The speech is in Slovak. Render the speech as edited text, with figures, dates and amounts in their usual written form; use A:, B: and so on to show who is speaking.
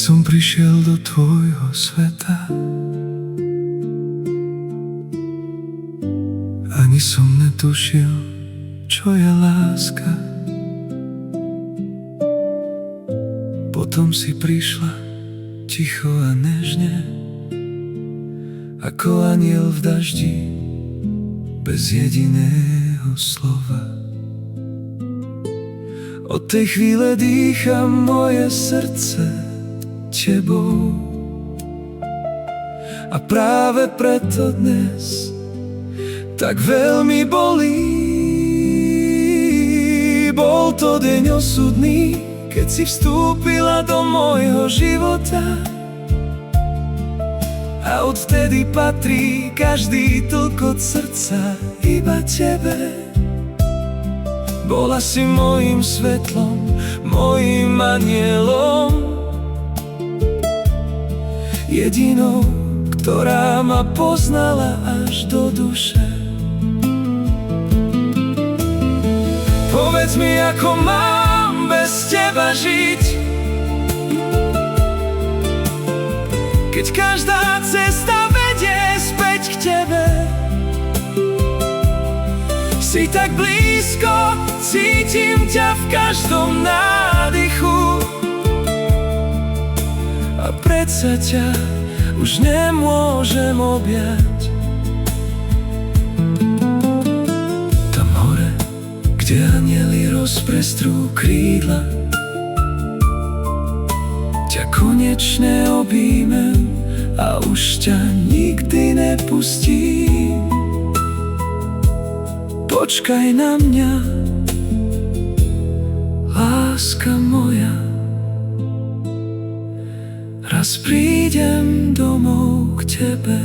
A: som prišiel do tvojho sveta, ani som netušil, čo je láska. Potom si prišla ticho a nežne, ako anjel v daždi, bez jediného slova. Od tej chvíle dýcha moje srdce tebou. A práve preto dnes tak veľmi bolí. Bol to deň osudný, keď si vstúpila do môjho života. A odvtedy patrí každý tlkot srdca iba tebe. Bola si mojím svetlom, mojím anielom, jedinou, ktorá ma poznala až do duše. Povedz mi, ako mám bez teba žiť, keď každá cesta vedie späť k tebe. Si tak blízko, cítim ťa v každom nádychu, a predsa ťa už nemôžem objať. Tam hore, kde anjeli rozprestrú krídla, ťa konečne objímem a už ťa nikdy nepustím. Počkaj na mňa, láska moja, raz prídem domov k tebe.